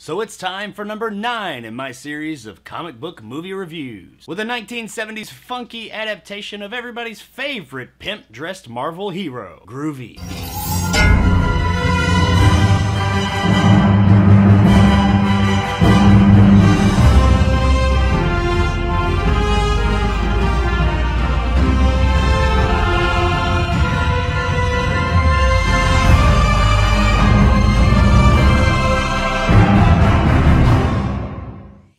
So it's time for number 9 in my series of comic book movie reviews, with a 1970s funky adaptation of everybody's favorite pimp-dressed Marvel hero, Groovy.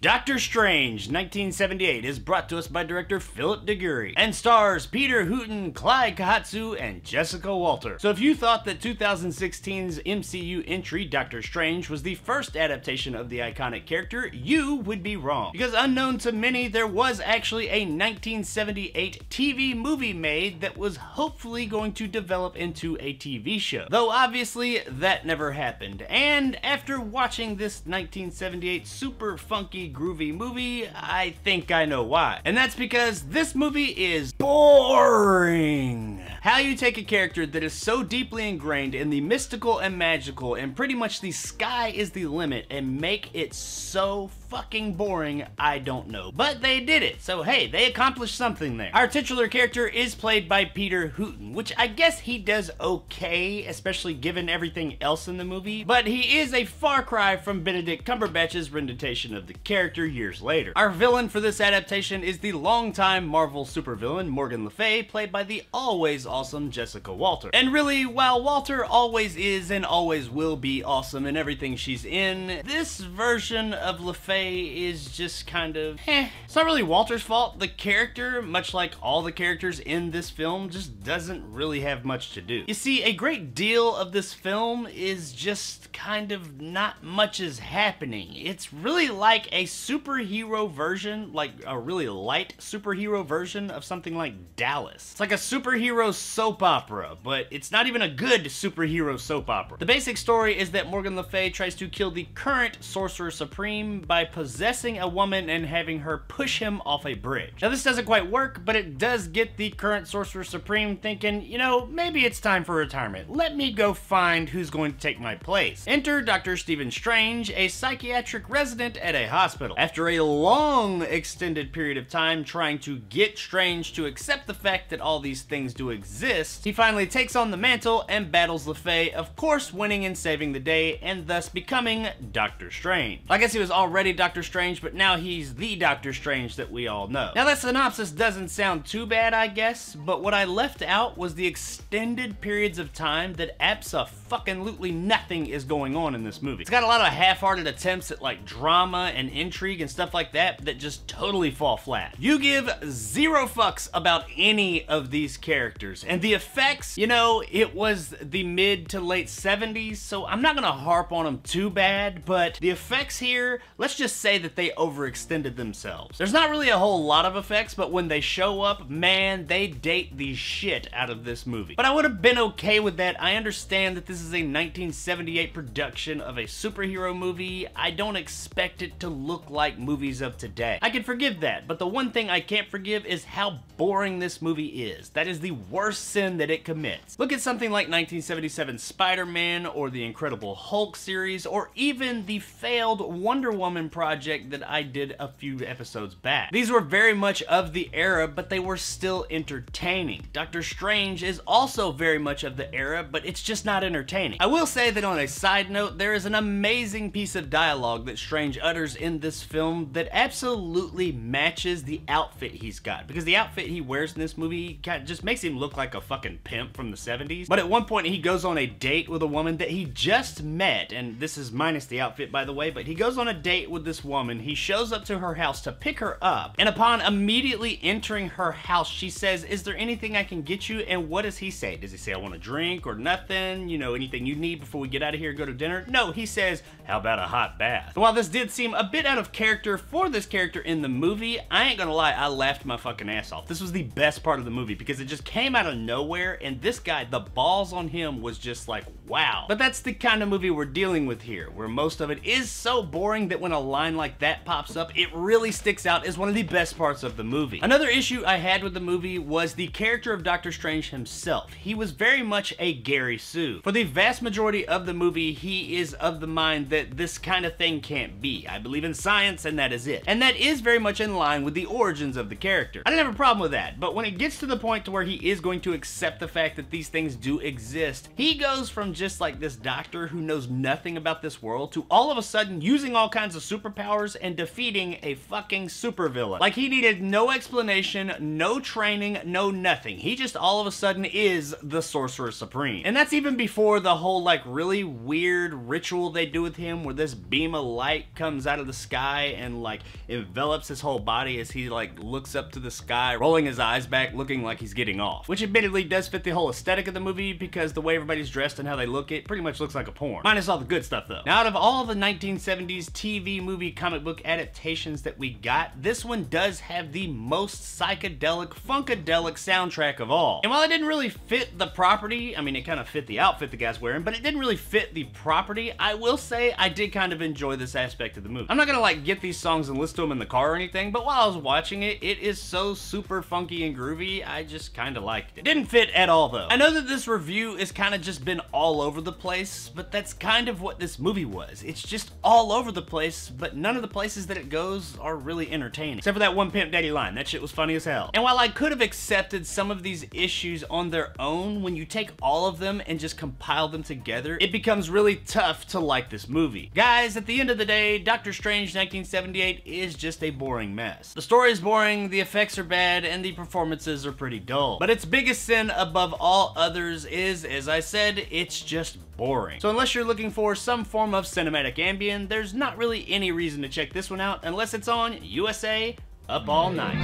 Doctor Strange, 1978, is brought to us by director Philip DeGury and stars Peter Hooton, Clyde Kahatsu, and Jessica Walter. So if you thought that 2016's MCU entry, Doctor Strange, was the first adaptation of the iconic character, you would be wrong. Because unknown to many, there was actually a 1978 TV movie made that was hopefully going to develop into a TV show. Though obviously, that never happened. And after watching this 1978 super funky groovy movie, I think I know why. And that's because this movie is boring. How you take a character that is so deeply ingrained in the mystical and magical and pretty much the sky is the limit and make it so fucking boring, I don't know. But they did it, so hey, they accomplished something there. Our titular character is played by Peter Hooton, which I guess he does okay, especially given everything else in the movie, but he is a far cry from Benedict Cumberbatch's rendition of the character years later. Our villain for this adaptation is the longtime Marvel supervillain Morgan Le Fay, played by the always awesome Jessica Walter. And really, while Walter always is and always will be awesome in everything she's in, this version of Le Fay is just kind of It's not really Walter's fault. The character, much like all the characters in this film, just doesn't really have much to do. You see, a great deal of this film is just kind of not much is happening. It's really like a superhero version, like a really light superhero version of something like Dallas. It's like a superhero soap opera, but it's not even a good superhero soap opera. The basic story is that Morgan Le Fay tries to kill the current Sorcerer Supreme by possessing a woman and having her push him off a bridge. Now this doesn't quite work, but it does get the current Sorcerer Supreme thinking, you know, maybe it's time for retirement. Let me go find who's going to take my place. Enter Dr. Stephen Strange, a psychiatric resident at a hospital. After a long extended period of time trying to get Strange to accept the fact that all these things do exist, he finally takes on the mantle and battles Le Fay, of course winning and saving the day, and thus becoming Doctor Strange. I guess he was already Doctor Strange, but now he's the Doctor Strange that we all know. Now that synopsis doesn't sound too bad, I guess, but what I left out was the extended periods of time that abso-fucking-lutely nothing is going on in this movie. It's got a lot of half-hearted attempts at like drama and intrigue and stuff like that that just totally fall flat. You give zero fucks about any of these characters, and the effects, you know, it was the mid to late 70s, so I'm not gonna harp on them too bad, but the effects here, let's just say that they overextended themselves. There's not really a whole lot of effects, but when they show up, man, they date the shit out of this movie. But I would have been okay with that. I understand that this is a 1978 production of a superhero movie. I don't expect it to look like movies of today. I can forgive that, but the one thing I can't forgive is how boring this movie is. That is the worst sin that it commits. Look at something like 1977 Spider-Man or the Incredible Hulk series, or even the failed Wonder Woman project that I did a few episodes back. These were very much of the era, but they were still entertaining. Doctor Strange is also very much of the era, but it's just not entertaining. I will say that on a side note, there is an amazing piece of dialogue that Strange utters in this film that absolutely matches the outfit he's got, because the outfit he wears in this movie just makes him look like a fucking pimp from the 70s. But at one point he goes on a date with a woman that he just met, and this is minus the outfit by the way, but he goes on a date with this woman. He shows up to her house to pick her up, and upon immediately entering her house, she says, "Is there anything I can get you?" And what does he say? Does he say, "I want a drink" or nothing? You know, anything you need before we get out of here and go to dinner? No, he says, "How about a hot bath?" And while this did seem a bit out of of character for this character in the movie, I ain't gonna lie, I laughed my fucking ass off. This was the best part of the movie because it just came out of nowhere, and this guy, the balls on him was just like, wow. But that's the kind of movie we're dealing with here, where most of it is so boring that when a line like that pops up, it really sticks out as one of the best parts of the movie. Another issue I had with the movie was the character of Doctor Strange himself. He was very much a Gary Sue. For the vast majority of the movie, he is of the mind that this kind of thing can't be. I believe in science and that is it. And that is very much in line with the origins of the character. I didn't have a problem with that, but when it gets to the point to where he is going to accept the fact that these things do exist, he goes from just like this doctor who knows nothing about this world to all of a sudden using all kinds of superpowers and defeating a fucking supervillain. Like he needed no explanation, no training, no nothing. He just all of a sudden is the Sorcerer Supreme. And that's even before the whole like really weird ritual they do with him where this beam of light comes out of the sky and like envelops his whole body as he like looks up to the sky, rolling his eyes back, looking like he's getting off. Which admittedly does fit the whole aesthetic of the movie because the way everybody's dressed and how they look, it pretty much looks like a porn. Minus all the good stuff though. Now out of all the 1970s TV movie comic book adaptations that we got, this one does have the most psychedelic, funkadelic soundtrack of all. And while it didn't really fit the property, I mean it kind of fit the outfit the guy's wearing, but it didn't really fit the property, I will say I did kind of enjoy this aspect of the movie. I'm not gonna like get these songs and listen to them in the car or anything, but while I was watching it, it is so super funky and groovy, I just kind of liked it. Didn't fit at all though. I know that this review has kind of just been all over the place, but that's kind of what this movie was. It's just all over the place, but none of the places that it goes are really entertaining. Except for that one Pimp Daddy line. That shit was funny as hell. And while I could have accepted some of these issues on their own, when you take all of them and just compile them together, it becomes really tough to like this movie. Guys, at the end of the day, Doctor Strange 1978 is just a boring mess. The story is boring, the effects are bad, and the performances are pretty dull. But its biggest sin above all others is, as I said, it's just boring. So unless you're looking for some form of cinematic ambient, there's not really any reason to check this one out unless it's on USA Up All Night.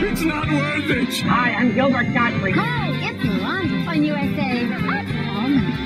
It's not worth it! Hi, I'm Gilbert Gottfried. Hi, it's Miranda on USA.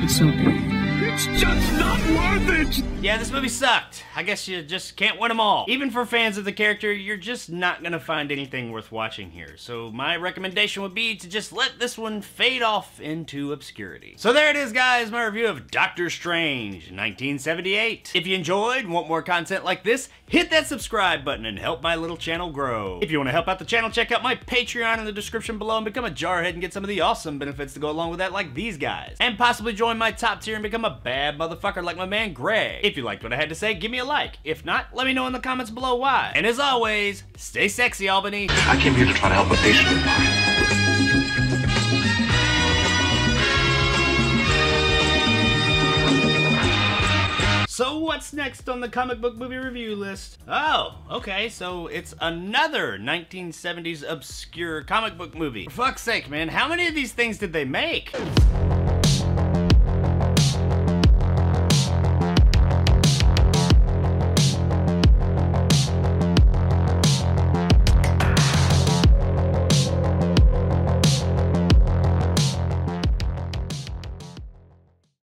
It's so big. It's just not worth it! Yeah, this movie sucked. I guess you just can't win them all. Even for fans of the character, you're just not gonna find anything worth watching here. So my recommendation would be to just let this one fade off into obscurity. So there it is, guys, my review of Doctor Strange 1978. If you enjoyed and want more content like this, hit that subscribe button and help my little channel grow. If you want to help out the channel, check out my Patreon in the description below and become a jarhead and get some of the awesome benefits to go along with that, like these guys. And possibly join my top tier and become a bad motherfucker like my man Greg. If you liked what I had to say, give me a like. If not, let me know in the comments below why. And as always, stay sexy, Albany. I came here to try to help a patient of mine. So what's next on the comic book movie review list? Oh, okay, so it's another 1970s obscure comic book movie. For fuck's sake, man, how many of these things did they make?